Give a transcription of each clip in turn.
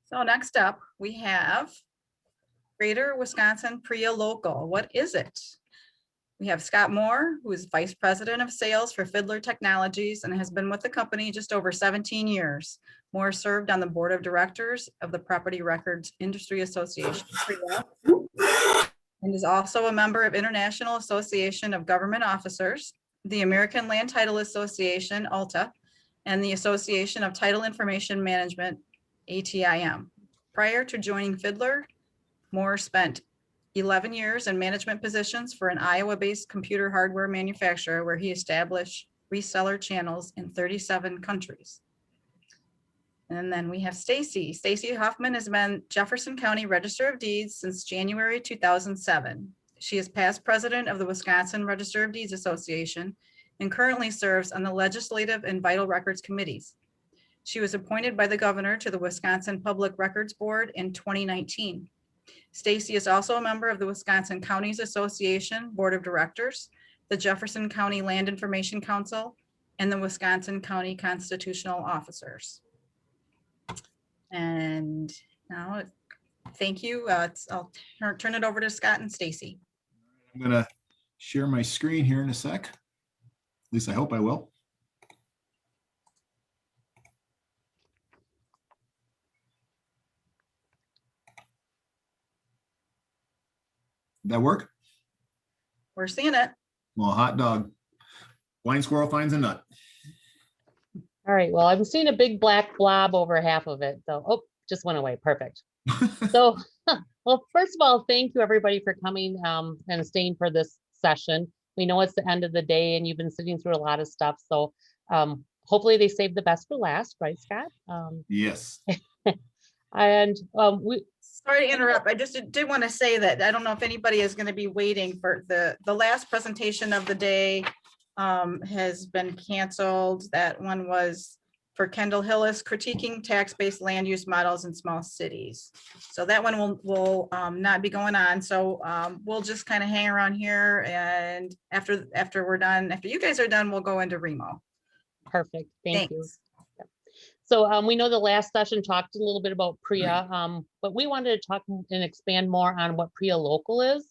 So next up, we have Greater Wisconsin PRIA Local. What is it? We have Scott Moore, who is Vice President of Sales for Fidlar Technologies and has been with the company just over 17 years. Moore served on the Board of Directors of the Property Records Industry Association, PRIA, and is also a member of International Association of Government Officers, the American Land Title Association, ALTA, and the Association of Title Information Management, ATIM. Prior to joining Fidlar, Moore spent 11 years in management positions for an Iowa-based computer hardware manufacturer where he established reseller channels in 37 countries. And then we have Staci. Staci Hoffman has been Jefferson County Register of Deeds since January 2007. She is past president of the Wisconsin Register of Deeds Association and currently serves on the Legislative and Vital Records Committees. She was appointed by the governor to the Wisconsin Public Records Board in 2019. Staci is also a member of the Wisconsin Counties Association Board of Directors, the Jefferson County Land Information Council, and the Wisconsin County Constitutional Officers. And now, thank you. I'll turn it over to Scott and Staci. I'm going to share my screen here in a sec. At least I hope I will. Did that work? We're seeing it. Well, hot dog. Blind squirrel finds a nut. All right, well, I'm seeing a big black blob over half of it. So, oh, just went away. Perfect. So, well, first of all, thank you everybody for coming and staying for this session. We know it's the end of the day and you've been sitting through a lot of stuff. So hopefully they saved the best for last, right, Scott? Yes. And sorry to interrupt. I just did want to say that I don't know if anybody is going to be waiting for the last presentation of the day has been canceled. That one was for Kendall Hillis, critiquing tax-based land use models in small cities. So that one will not be going on. So we'll just kind of hang around here, and after we're done, after you guys are done, we'll go into Remo. Perfect. Thank you. Thanks. So we know the last session talked a little bit about PRIA, but we wanted to talk and expand more on what PRIA Local is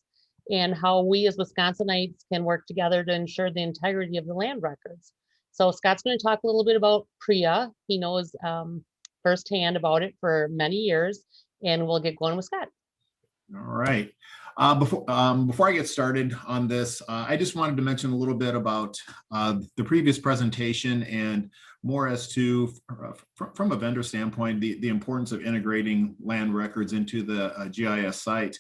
and how we as Wisconsinites can work together to ensure the integrity of the land records. So Scott's going to talk a little bit about PRIA. He knows firsthand about it for many years, and we'll get going with Scott. All right. Before I get started on this, I just wanted to mention a little bit about the previous presentation and more as to, from a vendor standpoint, the importance of integrating land records into the GIS site.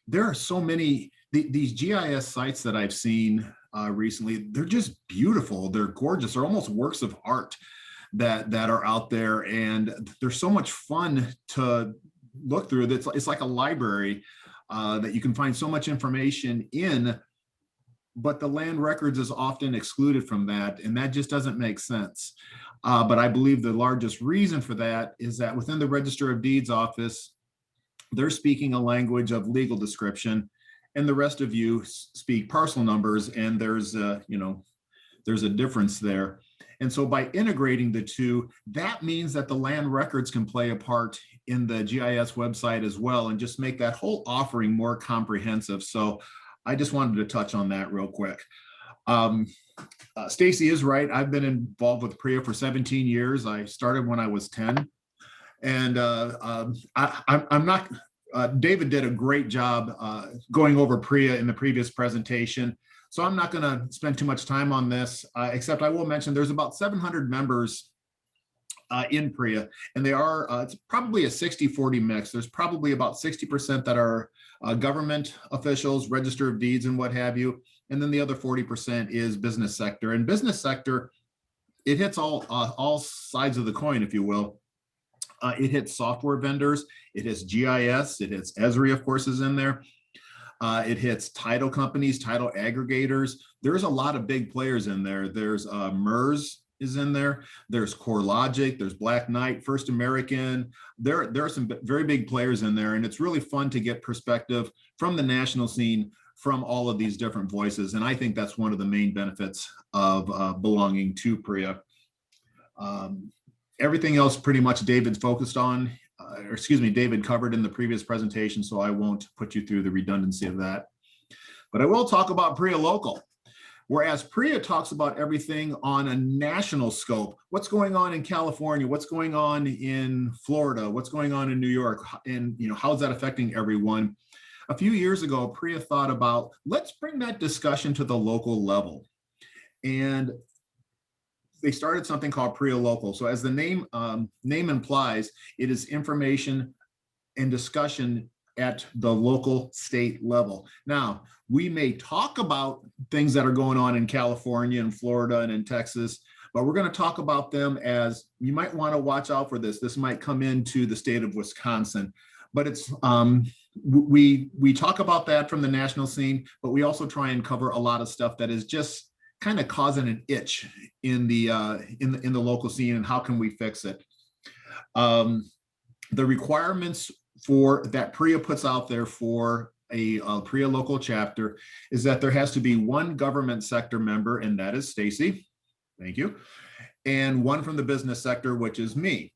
There are so many, these GIS sites that I've seen recently, they're just beautiful. They're gorgeous. They're almost works of art that are out there, and they're so much fun to look through. It's like a library that you can find so much information in, but the land records is often excluded from that, and that just doesn't make sense. But I believe the largest reason for that is that within the Register of Deeds office, they're speaking a language of legal description, and the rest of you speak parcel numbers, and there's a difference there. And so by integrating the two, that means that the land records can play a part in the GIS website as well, and just make that whole offering more comprehensive. So I just wanted to touch on that real quick. Staci is right. I've been involved with PRIA for 17 years. I started when I was 10. And I'm not, David did a great job going over PRIA in the previous presentation. So I'm not going to spend too much time on this, except I will mention there's about 700 members in PRIA, and they are, it's probably a 60-40 mix. There's probably about 60% that are government officials, Register of Deeds and what have you. And then the other 40% is business sector. And business sector, it hits all sides of the coin, if you will. It hits software vendors, it hits GIS, it hits Esri, of course, is in there. It hits title companies, title aggregators. There's a lot of big players in there. There's MERS is in there. There's CoreLogic, there's Black Knight, First American. There are some very big players in there, and it's really fun to get perspective from the national scene from all of these different voices. And I think that's one of the main benefits of belonging to PRIA. everything else pretty much David focused on, or excuse me, David covered in the previous presentation, so I won't put you through the redundancy of that. But I will talk about PRIA Local. Whereas PRIA talks about everything on a national scope, what's going on in California, what's going on in Florida, what's going on in New York, and how's that affecting everyone? A few years ago, PRIA thought about, let's bring that discussion to the local level. And they started something called PRIA Local. So as the name implies, it is information and discussion at the local state level. Now, we may talk about things that are going on in California and Florida and in Texas, but we're going to talk about them as, you might want to watch out for this. This might come into the state of Wisconsin, but it's we talk about that from the national scene, but we also try and cover a lot of stuff that is just kind of causing an itch in the local scene, and how can we fix it? The requirements for that PRIA puts out there for a PRIA local chapter is that there has to be one government sector member, and that is Staci. Thank you. And one from the business sector, which is me.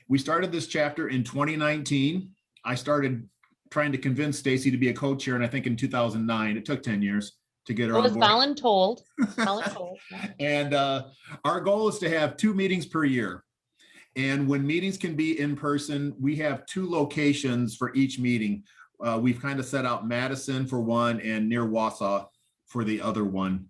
We started this chapter in 2019. I started trying to convince Staci to be a co-chair, and I think in 2009. It took 10 years to get her on board. Voluntold. And our goal is to have 2 meetings per year. And when meetings can be in person, we have 2 locations for each meeting. We've kind of set out Madison for one and near Wausau for the other one.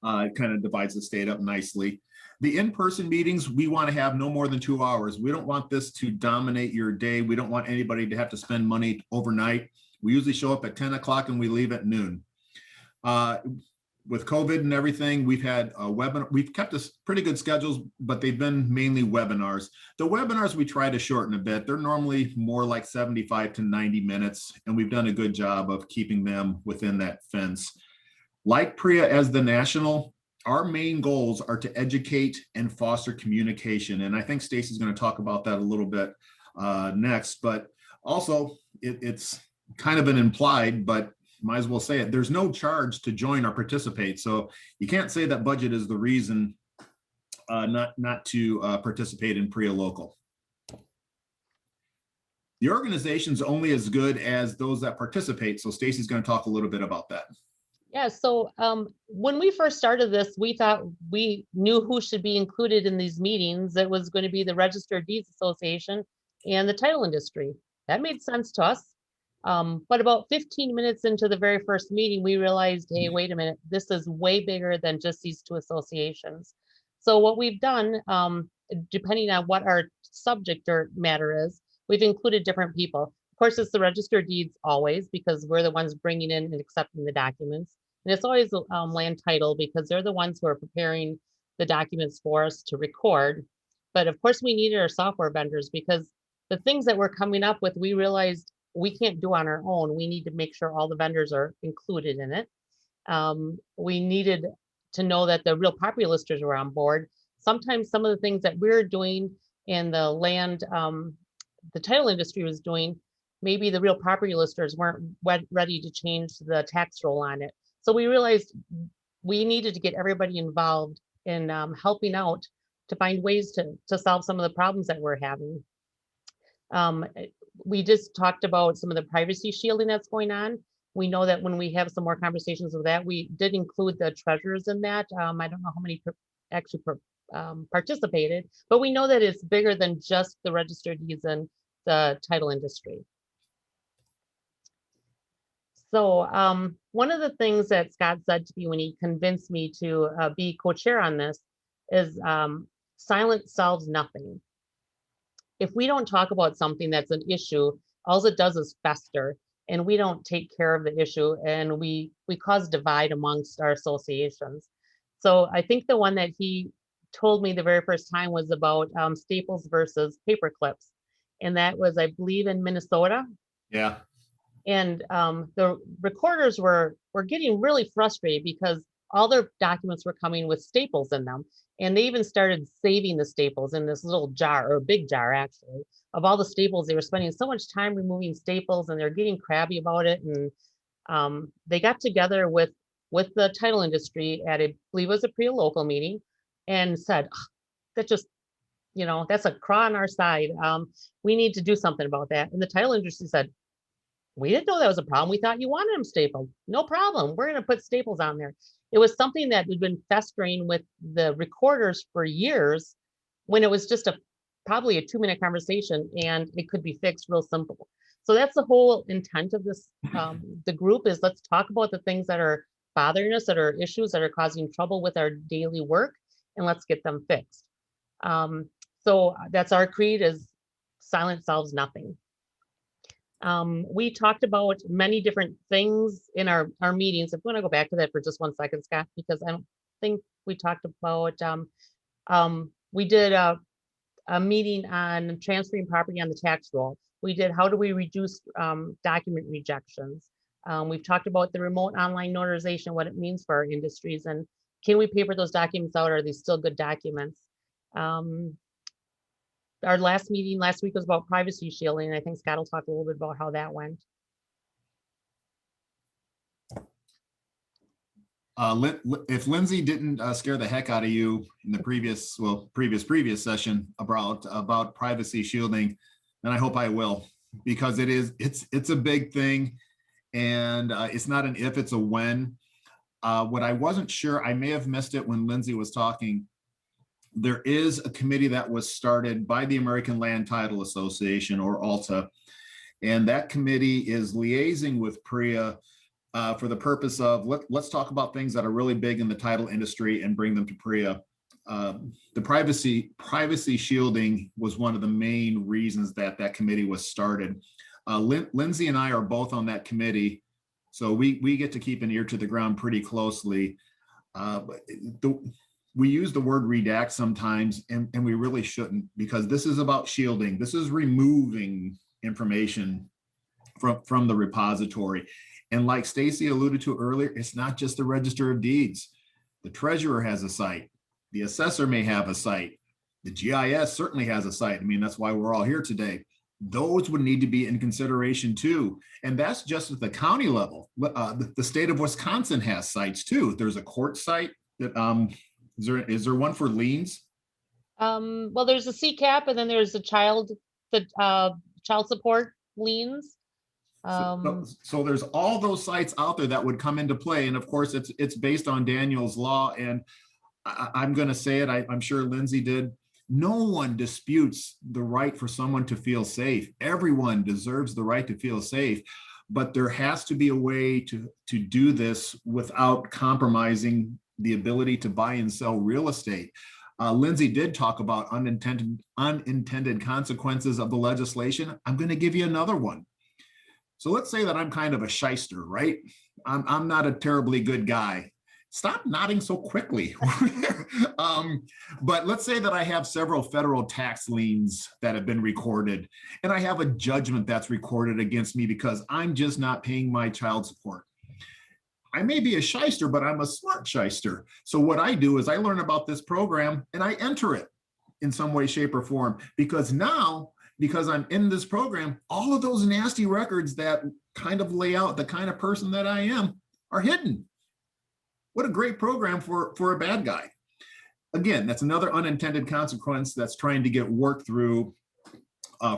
It kind of divides the state up nicely. The in-person meetings, we want to have no more than 2 hours. We don't want this to dominate your day. We don't want anybody to have to spend money overnight. We usually show up at 10 o'clock and we leave at noon. With COVID and everything, we've had a webinar. We've kept us pretty good schedules, but they've been mainly webinars. The webinars we try to shorten a bit. They're normally more like 75 to 90 minutes, and we've done a good job of keeping them within that fence. Like PRIA as the national, our main goals are to educate and foster communication. And I think Staci's going to talk about that a little bit next, but also it's kind of an implied, but might as well say it. There's no charge to join or participate. So you can't say that budget is the reason not to participate in PRIA Local. The organization's only as good as those that participate. So Staci's going to talk a little bit about that. Yeah, so when we first started this, we thought we knew who should be included in these meetings. It was going to be the Registered Deeds Association and the title industry. That made sense to us. But about 15 minutes into the very first meeting, we realized, hey, wait a minute, this is way bigger than just these 2 associations. So what we've done, depending on what our subject or matter is, we've included different people. Of course, it's the Registered Deeds always, because we're the ones bringing in and accepting the documents. And it's always land title, because they're the ones who are preparing the documents for us to record. But of course, we needed our software vendors, because the things that we're coming up with, we realized we can't do on our own. We need to make sure all the vendors are included in it. We needed to know that the real property listers were on board. Sometimes some of the things that we're doing and the land, the title industry was doing, maybe the real property listers weren't ready to change the tax roll on it. So we realized we needed to get everybody involved in helping out to find ways to solve some of the problems that we're having. We just talked about some of the privacy shielding that's going on. We know that when we have some more conversations with that, we did include the treasurers in that. I don't know how many actually participated, but we know that it's bigger than just the registered deeds and the title industry. So one of the things that Scott said to me when he convinced me to be co-chair on this is silence solves nothing. If we don't talk about something that's an issue, all it does is fester, and we don't take care of the issue, and we cause divide amongst our associations. So I think the one that he told me the very first time was about staples versus paper clips. And that was, I believe, in Minnesota. Yeah. And the recorders were getting really frustrated because all their documents were coming with staples in them. And they even started saving the staples in this little jar, or a big jar actually, of all the staples. They were spending so much time removing staples, and they're getting crabby about it. And they got together with the title industry at, I believe it was a PRIA local meeting, and said, that just you know, that's a craw on our side. We need to do something about that. And the title industry said, we didn't know that was a problem. We thought you wanted them stapled. No problem. We're going to put staples on there. It was something that had been festering with the recorders for years when it was just probably a 2-minute conversation and it could be fixed real simple. So that's the whole intent of this. The group is, let's talk about the things that are bothering us, that are issues that are causing trouble with our daily work, and let's get them fixed. So that's our creed, is silence solves nothing. We talked about many different things in our meetings. If you want to go back to that for just 1 second, Scott, because I don't think we talked about, we did a meeting on transferring property on the tax roll. We did, how do we reduce document rejections? We've talked about the remote online notarization, what it means for our industries, and can we paper those documents out? Are these still good documents? Our last meeting last week was about privacy shielding. I think Scott will talk a little bit about how that went. If Lindsay didn't scare the heck out of you in the previous session about privacy shielding, then I hope I will, because it's a big thing, and it's not an if, it's a when. What I wasn't sure, I may have missed it when Lindsay was talking. There is a committee that was started by the American Land Title Association, or ALTA, and that committee is liaising with PRIA for the purpose of let's talk about things that are really big in the title industry and bring them to PRIA. The privacy shielding was one of the main reasons that committee was started. Lindsay and I are both on that committee, so we get to keep an ear to the ground pretty closely. We use the word redact sometimes, and we really shouldn't, because this is about shielding. This is removing information from the repository. And like Staci alluded to earlier, it's not just the Register of Deeds. The treasurer has a site. The assessor may have a site. The GIS certainly has a site. I mean, that's why we're all here today. Those would need to be in consideration too. And that's just at the county level. The state of Wisconsin has sites too. There's a court site that, is there one for liens? Well, there's a CCAP, and then there's the child support liens. So there's all those sites out there that would come into play. And of course, it's based on Daniel's law. And I'm going to say it, I'm sure Lindsay did. No one disputes the right for someone to feel safe. Everyone deserves the right to feel safe. But there has to be a way to do this without compromising the ability to buy and sell real estate. Lindsay did talk about unintended consequences of the legislation. I'm going to give you another one. So let's say that I'm kind of a shyster, right? I'm not a terribly good guy. Stop nodding so quickly. But let's say that I have several federal tax liens that have been recorded, and I have a judgment that's recorded against me because I'm just not paying my child support. I may be a shyster, but I'm a smart shyster. So what I do is I learn about this program and I enter it in some way, shape, or form, because now, because I'm in this program, all of those nasty records that kind of lay out the kind of person that I am are hidden. What a great program for a bad guy. Again, that's another unintended consequence that's trying to get worked through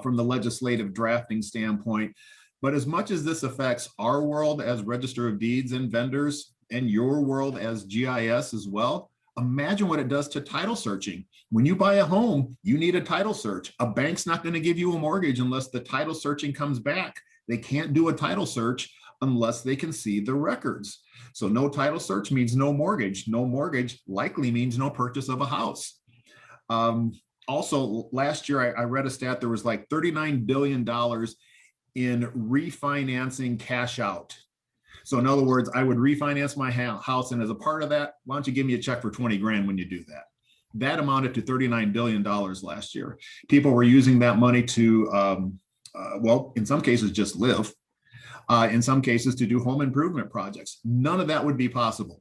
from the legislative drafting standpoint. But as much as this affects our world as Register of Deeds and vendors, and your world as GIS as well, imagine what it does to title searching. When you buy a home, you need a title search. A bank's not going to give you a mortgage unless the title searching comes back. They can't do a title search unless they can see the records. So no title search means no mortgage. No mortgage likely means no purchase of a house. Also, last year I read a stat, there was like $39 billion in refinancing cash out. So in other words, I would refinance my house, and as a part of that, why don't you give me a check for 20 grand when you do that? That amounted to $39 billion last year. People were using that money to, well, in some cases just live, in some cases to do home improvement projects. None of that would be possible.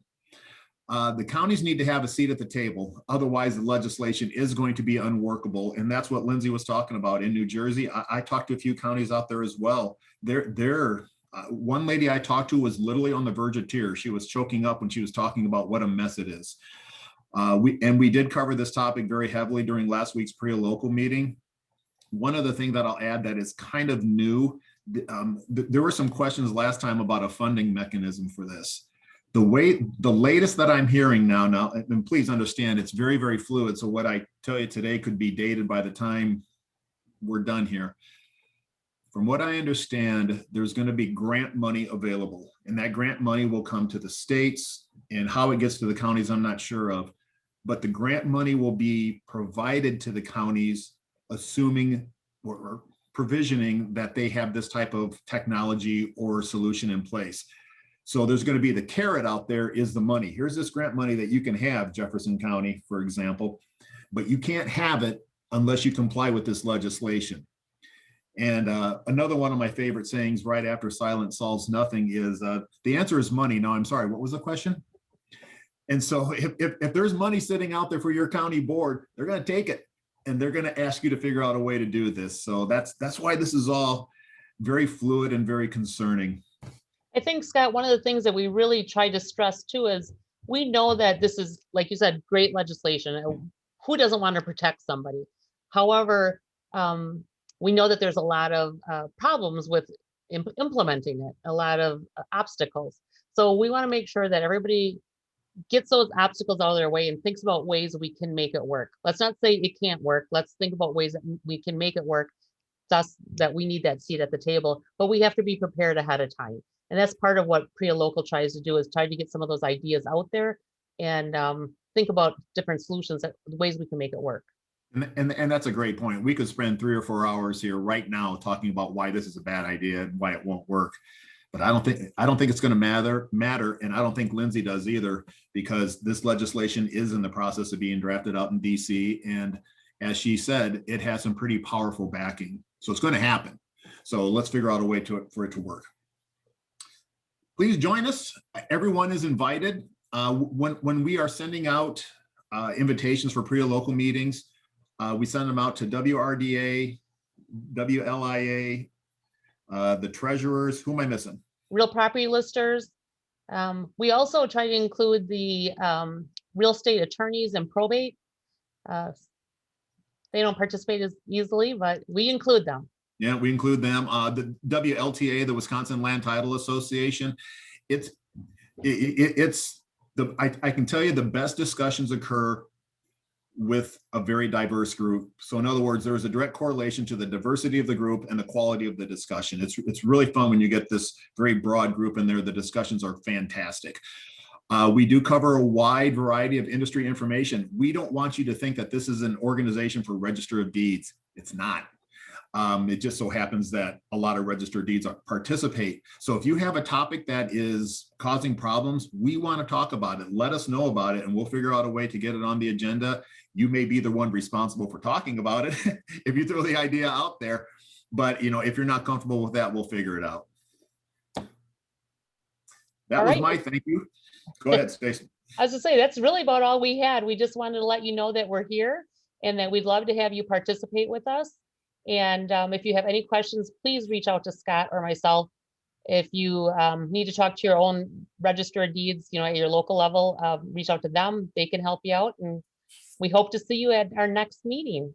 The counties need to have a seat at the table. Otherwise, the legislation is going to be unworkable. And that's what Lindsay was talking about in New Jersey. I talked to a few counties out there as well. One lady I talked to was literally on the verge of tears. She was choking up when she was talking about what a mess it is. We did cover this topic very heavily during last week's PRIA local meeting. One other thing that I'll add that is kind of new, there were some questions last time about a funding mechanism for this. The latest that I'm hearing now, and please understand, it's very, very fluid. So what I tell you today could be dated by the time we're done here. From what I understand, there's going to be grant money available, and that grant money will come to the states, and how it gets to the counties, I'm not sure of, but the grant money will be provided to the counties, assuming or provisioning that they have this type of technology or solution in place. So there's going to be the carrot out there is the money. Here's this grant money that you can have, Jefferson County, for example, but you can't have it unless you comply with this legislation. And another one of my favorite sayings right after silence solves nothing is the answer is money. No, I'm sorry, what was the question? And so if there's money sitting out there for your county board, they're going to take it and they're going to ask you to figure out a way to do this. So that's why this is all very fluid and very concerning. I think, Scott, one of the things that we really try to stress too is we know that this is, like you said, great legislation. Who doesn't want to protect somebody? However, we know that there's a lot of problems with implementing it, a lot of obstacles. So we want to make sure that everybody gets those obstacles out of their way and thinks about ways we can make it work. Let's not say it can't work. Let's think about ways that we can make it work. Thus, that we need that seat at the table, but we have to be prepared ahead of time. And that's part of what PRIA Local tries to do, is try to get some of those ideas out there and think about different solutions, ways we can make it work. And that's a great point. We could spend 3 or 4 hours here right now talking about why this is a bad idea and why it won't work. But I don't think it's going to matter, and I don't think Lindsay does either, because this legislation is in the process of being drafted out in DC, and as she said, it has some pretty powerful backing. So it's going to happen. So let's figure out a way for it to work. Please join us. Everyone is invited. When we are sending out invitations for PRIA local meetings, we send them out to WRDA, WLIA, the treasurers. Who am I missing? Real property listers. We also try to include the real estate attorneys and probate. They don't participate as easily, but we include them. Yeah, we include them. The WLTA, the Wisconsin Land Title Association. I can tell you the best discussions occur with a very diverse group. So in other words, there is a direct correlation to the diversity of the group and the quality of the discussion. It's really fun when you get this very broad group in there. The discussions are fantastic. We do cover a wide variety of industry information. We don't want you to think that this is an organization for Register of Deeds. It's not. It just so happens that a lot of Register of Deeds participate. So if you have a topic that is causing problems, we want to talk about it. Let us know about it, and we'll figure out a way to get it on the agenda. You may be the one responsible for talking about it if you throw the idea out there. But if you're not comfortable with that, we'll figure it out. That was my thank you. Go ahead, Staci. I was to say, that's really about all we had. We just wanted to let you know that we're here and that we'd love to have you participate with us. And if you have any questions, please reach out to Scott or myself. If you need to talk to your own Register of Deeds, at your local level, reach out to them. They can help you out. And we hope to see you at our next meeting.